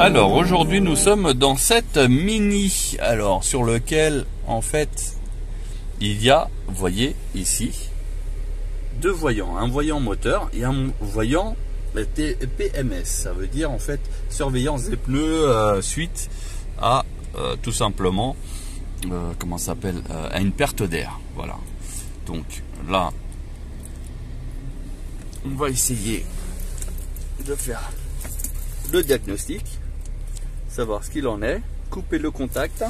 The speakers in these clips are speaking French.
Alors aujourd'hui nous sommes dans cette Mini, alors sur lequel en fait il y a, vous voyez ici, deux voyants, un voyant moteur et un voyant PMS, ça veut dire en fait surveillance des pneus suite à tout simplement comment ça s'appelle, à une perte d'air. Voilà, donc là on va essayer de faire le diagnostic, savoir ce qu'il en est, couper le contact.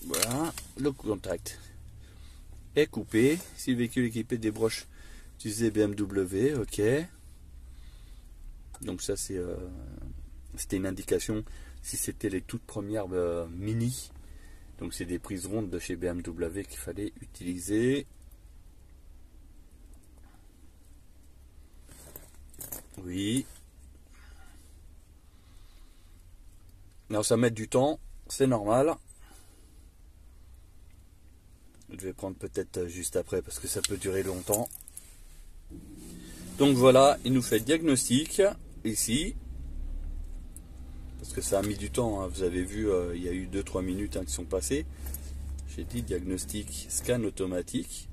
Voilà, le contact est coupé. Si le véhicule est équipé des broches utilisées BMW, ok. Donc ça c'était une indication si c'était les toutes premières Mini. Donc c'est des prises rondes de chez BMW qu'il fallait utiliser. Oui. Alors ça met du temps, c'est normal. Je vais prendre peut-être juste après parce que ça peut durer longtemps. Donc voilà, il nous fait diagnostic ici. Parce que ça a mis du temps, hein. Vous avez vu, il y a eu 2-3 minutes qui sont passées. J'ai dit diagnostic, scan automatique.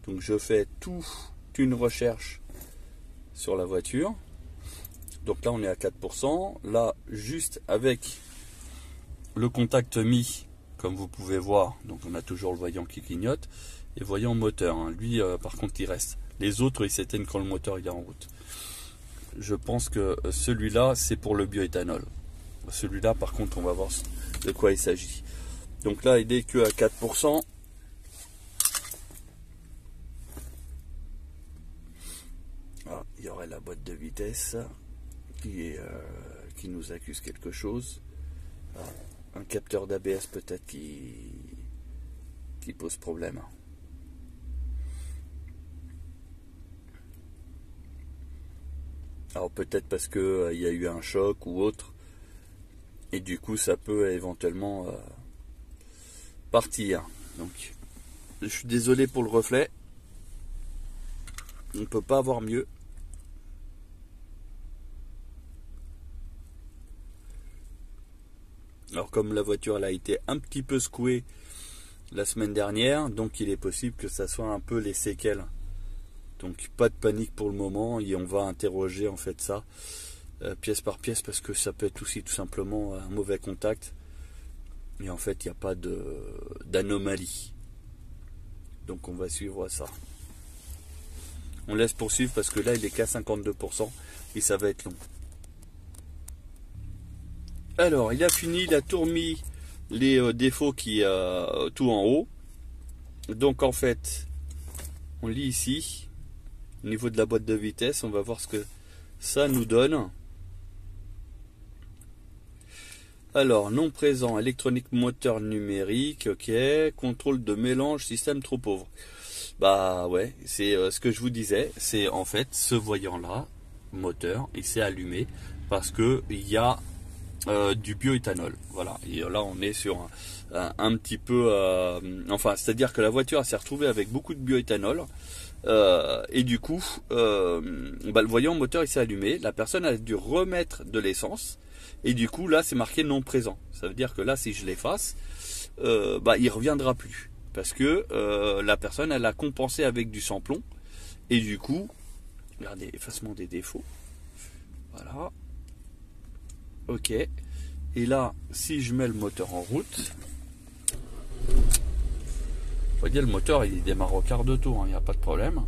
Donc je fais toute une recherche sur la voiture. Donc là on est à 4%. Là juste avec le contact mis, comme vous pouvez voir, donc on a toujours le voyant qui clignote et voyant moteur, hein. Lui par contre il reste, les autres ils s'éteignent quand le moteur il est en route. Je pense que celui-là c'est pour le bioéthanol. Celui-là par contre on va voir de quoi il s'agit. Donc là il est que à 4%. Ah, il y aurait la boîte de vitesse qui nous accuse quelque chose. Ah, un capteur d'ABS peut-être qui pose problème. Alors peut-être parce que il y a eu un choc ou autre, et du coup ça peut éventuellement partir. Donc je suis désolé pour le reflet, on ne peut pas avoir mieux. Alors comme la voiture elle a été un petit peu secouée la semaine dernière, donc il est possible que ça soit un peu les séquelles. Donc pas de panique pour le moment, et on va interroger en fait ça pièce par pièce, parce que ça peut être aussi tout simplement un mauvais contact. Et en fait il n'y a pas d'anomalie. Donc on va suivre ça. On laisse poursuivre parce que là il est qu'à 52% et ça va être long. Alors, il a fini, il a tout remis les défauts qui tout en haut. Donc en fait, on lit ici, au niveau de la boîte de vitesse, on va voir ce que ça nous donne. Alors, non présent, électronique moteur numérique, ok, contrôle de mélange, système trop pauvre. Bah ouais, c'est ce que je vous disais, c'est en fait ce voyant-là, moteur, il s'est allumé parce que il y a du bioéthanol. Voilà, et là on est sur un petit peu enfin c'est à dire que la voiture s'est retrouvée avec beaucoup de bioéthanol et du coup le voyant moteur il s'est allumé, la personne a dû remettre de l'essence et du coup là c'est marqué non présent. Ça veut dire que là si je l'efface il reviendra plus parce que la personne elle a compensé avec du sans-plomb et du coup regardez, effacement des défauts, voilà. Ok, et là, si je mets le moteur en route, vous voyez le moteur il démarre au quart de tour, il n'y a pas de problème.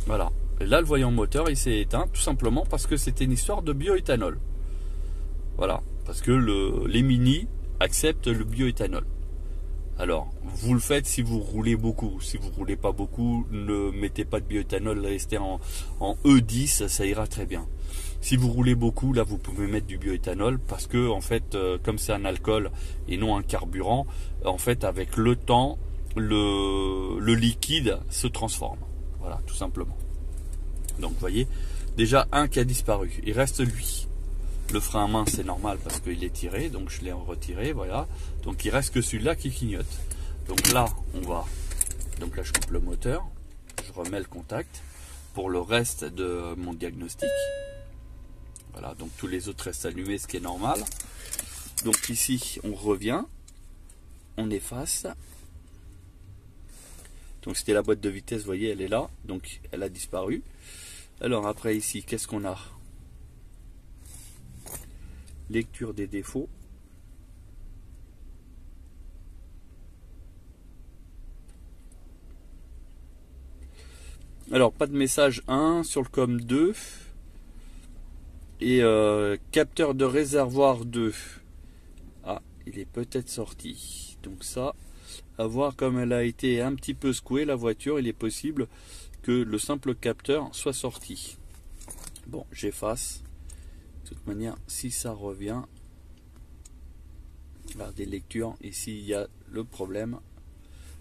Voilà, et là le voyant moteur il s'est éteint tout simplement parce que c'était une histoire de bioéthanol. Voilà, parce que les Mini acceptent le bioéthanol. Alors, vous le faites si vous roulez beaucoup. Si vous roulez pas beaucoup, ne mettez pas de bioéthanol, restez en E10, ça ira très bien. Si vous roulez beaucoup, là vous pouvez mettre du bioéthanol parce que en fait, comme c'est un alcool et non un carburant, en fait avec le temps, le liquide se transforme. Voilà, tout simplement. Donc vous voyez, déjà un qui a disparu, il reste lui. Le frein à main c'est normal parce qu'il est tiré, donc je l'ai retiré, voilà. Donc il reste que celui-là qui clignote. Donc là donc là je coupe le moteur, je remets le contact pour le reste de mon diagnostic. Voilà, donc tous les autres restent allumés, ce qui est normal. Donc ici, on revient, on efface. Donc c'était la boîte de vitesse, vous voyez, elle est là, donc elle a disparu. Alors après ici, qu'est-ce qu'on a? Lecture des défauts. Alors pas de message 1 sur le COM 2. Et capteur de réservoir 2. Ah, il est peut-être sorti. Donc ça, à voir comme elle a été un petit peu secouée la voiture, il est possible que le simple capteur soit sorti. Bon, j'efface. De toute manière, si ça revient, là, des lectures, ici il y a le problème.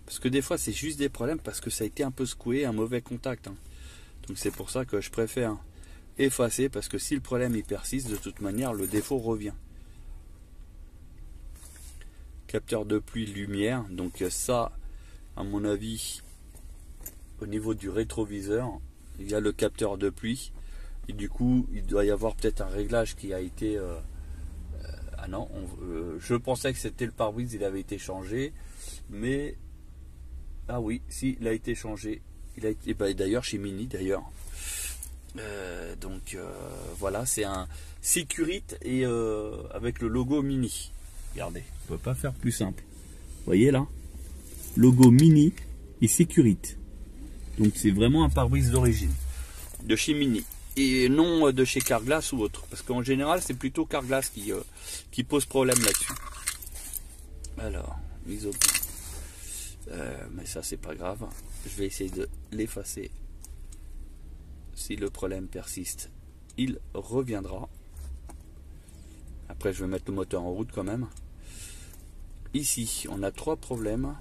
Parce que des fois c'est juste des problèmes parce que ça a été un peu secoué, un mauvais contact. Hein. Donc c'est pour ça que je préfère effacer, parce que si le problème il persiste, de toute manière le défaut revient. Capteur de pluie lumière, donc ça à mon avis au niveau du rétroviseur il y a le capteur de pluie et du coup il doit y avoir peut-être un réglage qui a été ah non, je pensais que c'était le pare-brise, il avait été changé, mais ah oui, si, il a été changé, il a été d'ailleurs chez Mini d'ailleurs. Donc voilà, c'est un Securite et avec le logo Mini. Regardez, on peut pas faire plus simple. Vous voyez là, logo Mini et Securite. Donc c'est vraiment un pare-brise d'origine de chez Mini et non de chez Carglass ou autre, parce qu'en général c'est plutôt Carglass qui pose problème là-dessus. Alors mise au point. Mais ça c'est pas grave. Je vais essayer de l'effacer. Si le problème persiste, il reviendra. Après, je vais mettre le moteur en route quand même. Ici, on a 3 problèmes.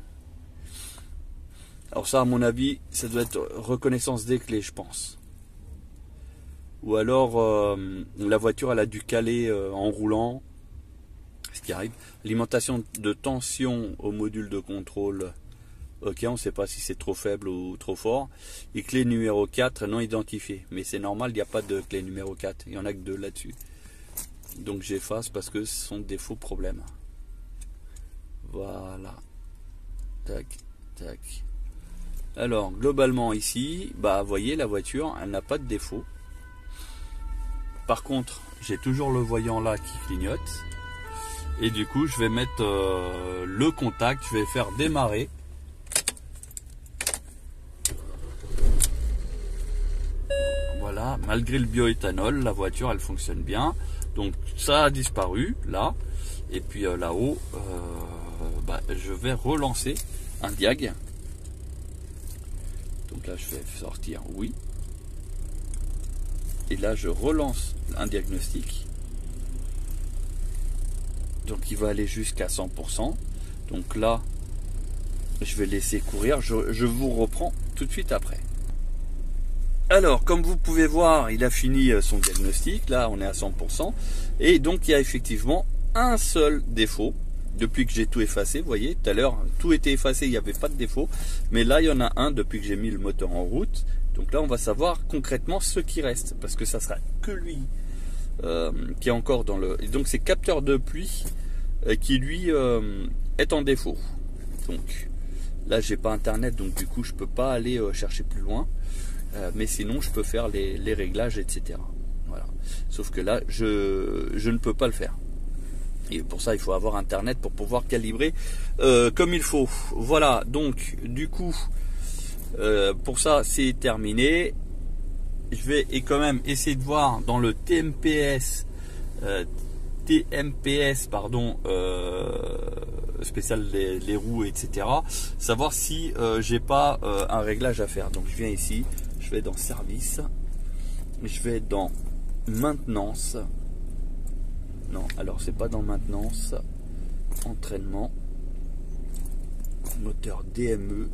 Alors ça, à mon avis, ça doit être reconnaissance des clés, je pense. Ou alors, la voiture, elle a dû caler en roulant. Ce qui arrive. Alimentation de tension au module de contrôle. Ok, on ne sait pas si c'est trop faible ou trop fort. Et clé numéro 4 non identifiée. Mais c'est normal, il n'y a pas de clé numéro 4. Il n'y en a que 2 là-dessus. Donc j'efface parce que ce sont des faux problèmes. Voilà. Tac, tac. Alors, globalement ici, bah, vous voyez, la voiture, elle n'a pas de défaut. Par contre, j'ai toujours le voyant là qui clignote. Et du coup, je vais mettre le contact. Je vais faire démarrer. Voilà, malgré le bioéthanol, la voiture elle fonctionne bien. Donc ça a disparu là. Et puis là-haut, je vais relancer un diag. Donc là je vais sortir oui. Et là je relance un diagnostic. Donc il va aller jusqu'à 100%. Donc là, je vais laisser courir. Je vous reprends tout de suite après. Alors, comme vous pouvez voir, il a fini son diagnostic. Là, on est à 100%. Et donc, il y a effectivement un seul défaut. Depuis que j'ai tout effacé, vous voyez, tout à l'heure, tout était effacé, il n'y avait pas de défaut. Mais là, il y en a un depuis que j'ai mis le moteur en route. Donc là, on va savoir concrètement ce qui reste. Parce que ça sera que lui qui est encore dans le... Et donc, c'est capteur de pluie qui, lui, est en défaut. Donc, là, j'ai pas Internet. Donc, du coup, je peux pas aller chercher plus loin. Mais sinon je peux faire les réglages, etc. Voilà. Sauf que là je ne peux pas le faire, et pour ça il faut avoir Internet pour pouvoir calibrer comme il faut. Voilà, donc du coup pour ça c'est terminé. Je vais quand même essayer de voir dans le TMPS spécial les roues, etc. Savoir si j'ai pas un réglage à faire. Donc je viens ici, je vais dans service, je vais dans maintenance. Non, alors c'est pas dans maintenance. Entraînement, moteur DME.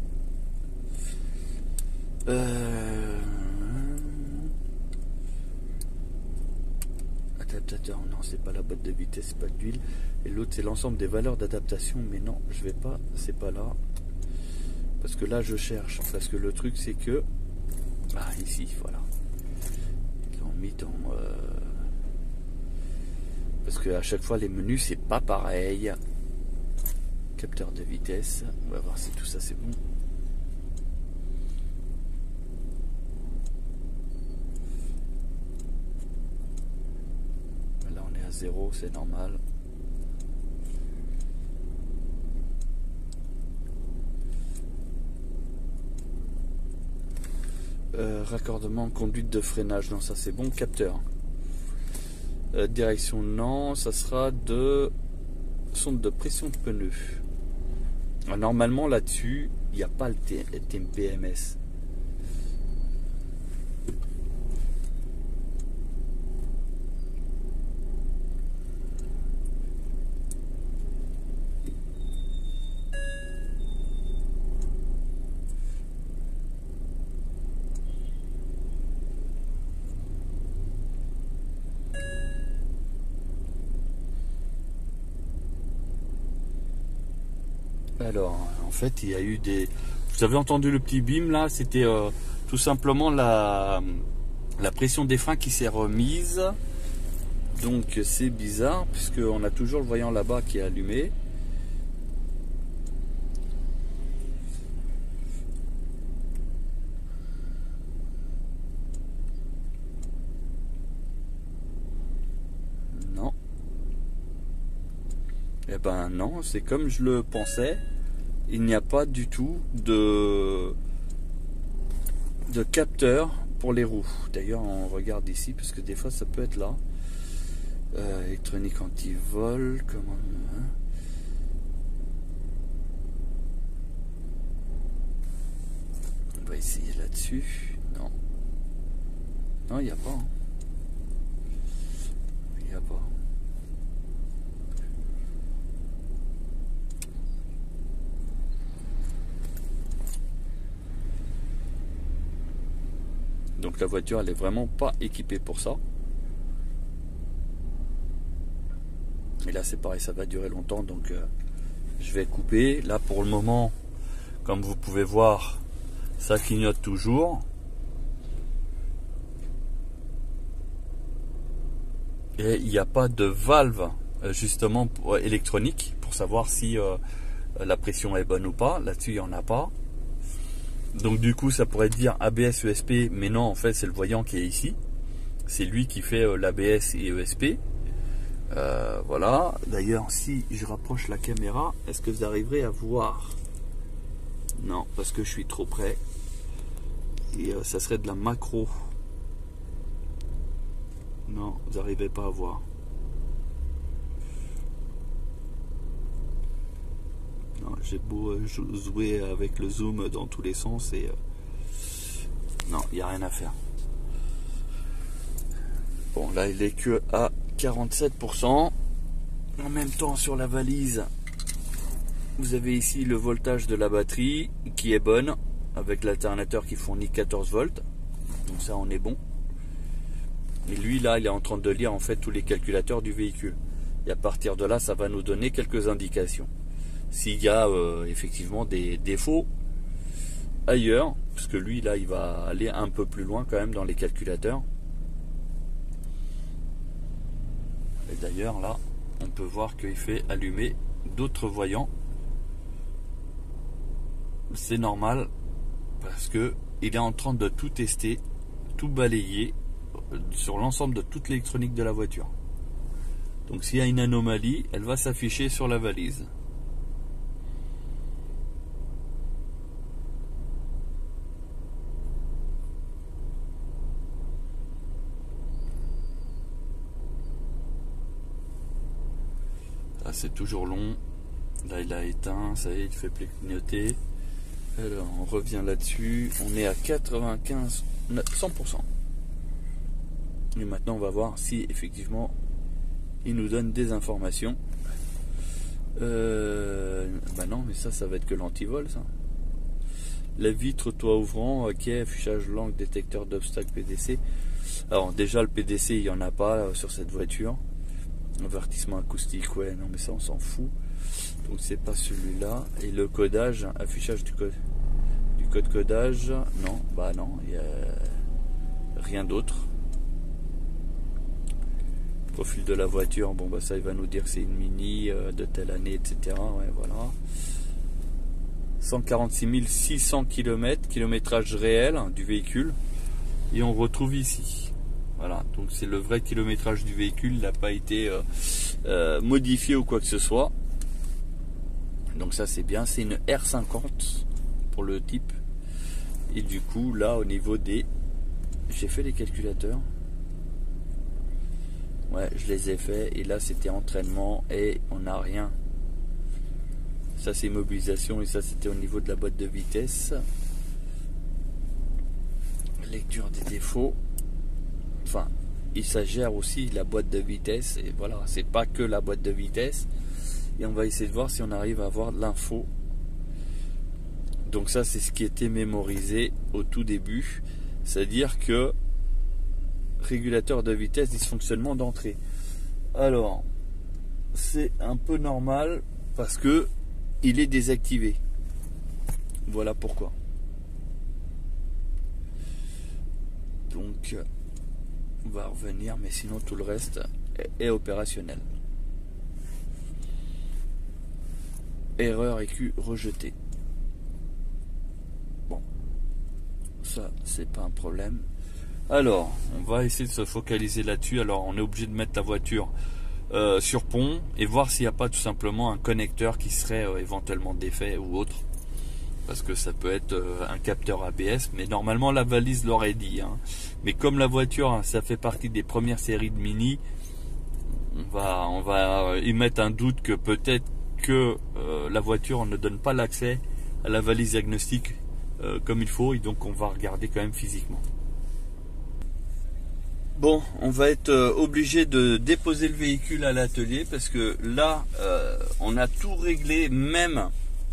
Adaptateur, non, c'est pas la boîte de vitesse, c'est pas d'huile. Et l'autre c'est l'ensemble des valeurs d'adaptation, mais non, je vais pas, c'est pas là. Parce que là je cherche, parce que le truc c'est que ici, voilà, ils l'ont mis dans Parce que à chaque fois les menus c'est pas pareil. Capteur de vitesse, on va voir si tout ça c'est bon. Là on est à 0, c'est normal. Raccordement, conduite de freinage, non ça c'est bon. Capteur. Direction, non, ça sera de sonde de pression de pneu. Normalement là-dessus, il n'y a pas le TMPMS. Alors, en fait, il y a eu des... Vous avez entendu le petit bim là? C'était tout simplement la pression des freins qui s'est remise. Donc c'est bizarre, puisqu'on a toujours le voyant là-bas qui est allumé. Non. Eh ben non, c'est comme je le pensais. Il n'y a pas du tout de capteur pour les roues. D'ailleurs, on regarde ici, parce que des fois ça peut être là. Électronique anti-vol, comment... Hein? On va essayer là-dessus. Non. Non, il n'y a pas. Hein. Il n'y a pas. Donc la voiture elle est vraiment pas équipée pour ça. Et là c'est pareil, ça va durer longtemps, donc je vais couper. Là pour le moment, comme vous pouvez voir, ça clignote toujours. Et il n'y a pas de valve justement électronique pour savoir si la pression est bonne ou pas. Là-dessus il n'y en a pas. Donc du coup ça pourrait dire ABS ESP, mais non, en fait c'est le voyant qui est ici. C'est lui qui fait l'ABS et ESP. Voilà. D'ailleurs si je rapproche la caméra, est-ce que vous arriverez à voir? Non, parce que je suis trop près. Et ça serait de la macro. Non, vous n'arrivez pas à voir. J'ai beau jouer avec le zoom dans tous les sens et non, il n'y a rien à faire. Bon, là il est que à 47%. En même temps sur la valise, vous avez ici le voltage de la batterie qui est bonne avec l'alternateur qui fournit 14 volts. Donc ça on est bon. Et lui là il est en train de lire en fait tous les calculateurs du véhicule. Et à partir de là ça va nous donner quelques indications. S'il y a effectivement des défauts ailleurs, parce que lui là il va aller un peu plus loin quand même dans les calculateurs. Et d'ailleurs là on peut voir qu'il fait allumer d'autres voyants. C'est normal parce que il est en train de tout tester, tout balayer sur l'ensemble de toute l'électronique de la voiture. Donc s'il y a une anomalie, elle va s'afficher sur la valise. Là c'est toujours long. Là il a éteint, ça y est, il fait plus clignoter. Alors on revient là-dessus, on est à 95, 100%. Et maintenant on va voir si effectivement il nous donne des informations. Bah non, mais ça va être que l'antivol ça. La vitre toit ouvrant, ok, affichage langue, détecteur d'obstacles PDC. Alors déjà le PDC il n'y en a pas sur cette voiture. Avertissement acoustique, ouais, non mais ça on s'en fout. Donc c'est pas celui-là. Et le codage, affichage du code codage, non, bah non, il n'y a rien d'autre. Profil de la voiture, bon bah ça il va nous dire que c'est une Mini de telle année, etc. Ouais, voilà. 146 600 km, kilométrage réel du véhicule. Et on retrouve ici. Voilà, donc c'est le vrai kilométrage du véhicule, il n'a pas été modifié ou quoi que ce soit. Donc ça c'est bien, c'est une R50 pour le type. Et du coup là au niveau des... J'ai fait les calculateurs. Ouais, je les ai faits et là c'était entraînement et on n'a rien. Ça c'est mobilisation et ça c'était au niveau de la boîte de vitesse. Lecture des défauts. Enfin, il s'agère aussi la boîte de vitesse et voilà, c'est pas que la boîte de vitesse. Et on va essayer de voir si on arrive à avoir de l'info. Donc ça c'est ce qui était mémorisé au tout début, c'est-à-dire que régulateur de vitesse, dysfonctionnement d'entrée. Alors, c'est un peu normal parce que il est désactivé. Voilà pourquoi. Donc, on va revenir, mais sinon tout le reste est opérationnel. Erreur EQ rejetée. Bon, ça c'est pas un problème. Alors, on va essayer de se focaliser là-dessus. Alors, on est obligé de mettre la voiture sur pont et voir s'il n'y a pas tout simplement un connecteur qui serait éventuellement défait ou autre. Parce que ça peut être un capteur ABS, mais normalement la valise l'aurait dit. Hein. Mais comme la voiture, hein, ça fait partie des premières séries de Mini, on va émettre un doute que peut-être que la voiture ne donne pas l'accès à la valise diagnostique comme il faut, et donc on va regarder quand même physiquement. Bon, on va être obligé de déposer le véhicule à l'atelier parce que là, on a tout réglé, même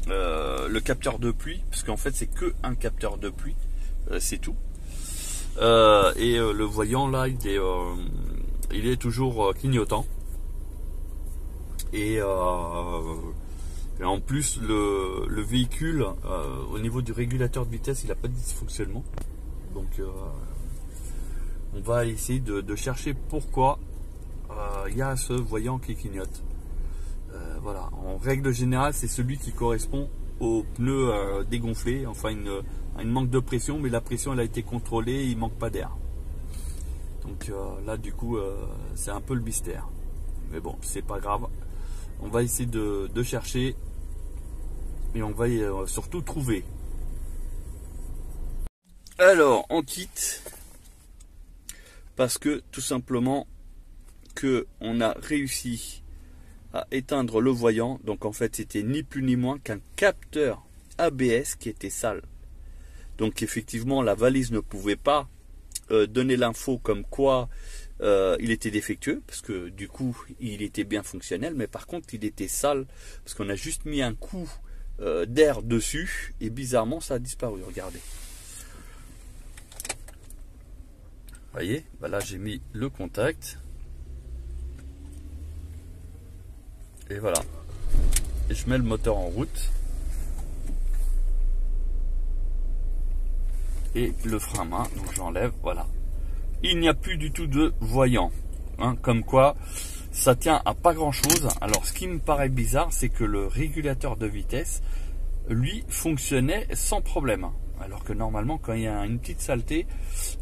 le capteur de pluie, parce qu'en fait c'est que un capteur de pluie, c'est tout. Et le voyant là, il est toujours clignotant. Et en plus, le véhicule, au niveau du régulateur de vitesse, il n'a pas de dysfonctionnement. Donc on va essayer de chercher pourquoi il y a ce voyant qui clignote. Voilà, en règle générale, c'est celui qui correspond au pneu dégonflé, enfin une manque de pression, mais la pression elle a été contrôlée, il manque pas d'air. Donc là du coup c'est un peu le mystère. Mais bon, c'est pas grave. On va essayer de chercher et on va surtout trouver. Alors on quitte parce que tout simplement que on a réussi à éteindre le voyant. Donc en fait c'était ni plus ni moins qu'un capteur ABS qui était sale. Donc effectivement la valise ne pouvait pas donner l'info comme quoi il était défectueux, parce que du coup il était bien fonctionnel, mais par contre il était sale parce qu'on a juste mis un coup d'air dessus et bizarrement ça a disparu. Regardez, voyez, bah là j'ai mis le contact et voilà, et je mets le moteur en route et le frein main, donc j'enlève, voilà, il n'y a plus du tout de voyant, hein, comme quoi ça tient à pas grand chose. Alors ce qui me paraît bizarre, c'est que le régulateur de vitesse lui fonctionnait sans problème, alors que normalement quand il y a une petite saleté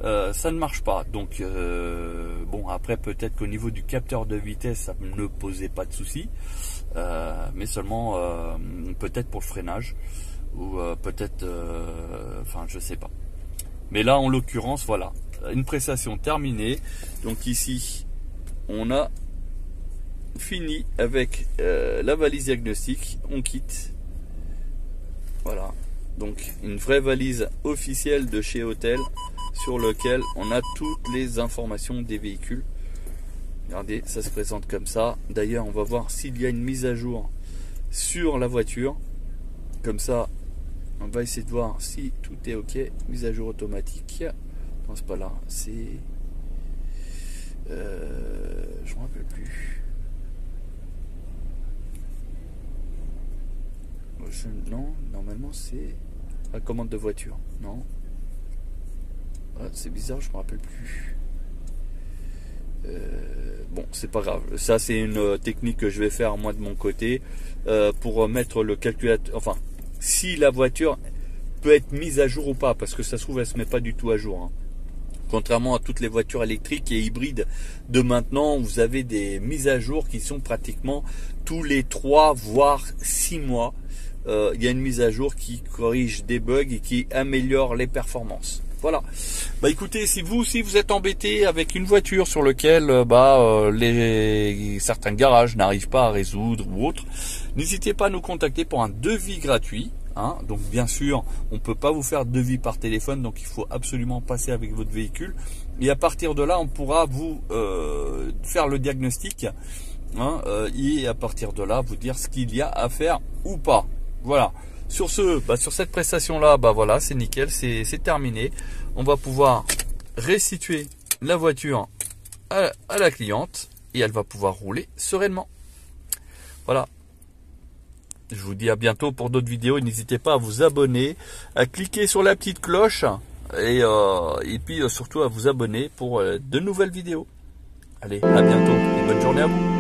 ça ne marche pas. Donc bon, après peut-être qu'au niveau du capteur de vitesse ça ne posait pas de soucis, mais seulement peut-être pour le freinage ou peut-être enfin je sais pas. Mais là en l'occurrence voilà, une prestation terminée. Donc ici on a fini avec la valise diagnostique, on quitte. Voilà, donc une vraie valise officielle de chez Autel sur lequel on a toutes les informations des véhicules. Regardez, ça se présente comme ça. D'ailleurs on va voir s'il y a une mise à jour sur la voiture, comme ça on va essayer de voir si tout est ok. Mise à jour automatique, non c'est pas là, c'est je me rappelle plus. Non, normalement c'est la commande de voiture. Non, ah, c'est bizarre, je me rappelle plus. Bon, c'est pas grave. Ça, c'est une technique que je vais faire moi de mon côté pour mettre le calculateur. Enfin, si la voiture peut être mise à jour ou pas, parce que ça se trouve, elle se met pas du tout à jour. Hein. Contrairement à toutes les voitures électriques et hybrides de maintenant, vous avez des mises à jour qui sont pratiquement tous les 3 voire 6 mois. Il y a une mise à jour qui corrige des bugs et qui améliore les performances. Voilà. Bah écoutez, si vous aussi vous êtes embêté avec une voiture sur laquelle certains garages n'arrivent pas à résoudre ou autre, n'hésitez pas à nous contacter pour un devis gratuit. Hein. Donc bien sûr, on ne peut pas vous faire de devis par téléphone, donc il faut absolument passer avec votre véhicule. Et à partir de là, on pourra vous faire le diagnostic hein, et à partir de là, vous dire ce qu'il y a à faire ou pas. Voilà. Sur cette prestation-là, voilà, c'est nickel, c'est terminé. On va pouvoir restituer la voiture à la cliente et elle va pouvoir rouler sereinement. Voilà. Je vous dis à bientôt pour d'autres vidéos. N'hésitez pas à vous abonner, à cliquer sur la petite cloche et puis surtout à vous abonner pour de nouvelles vidéos. Allez, à bientôt et bonne journée à vous.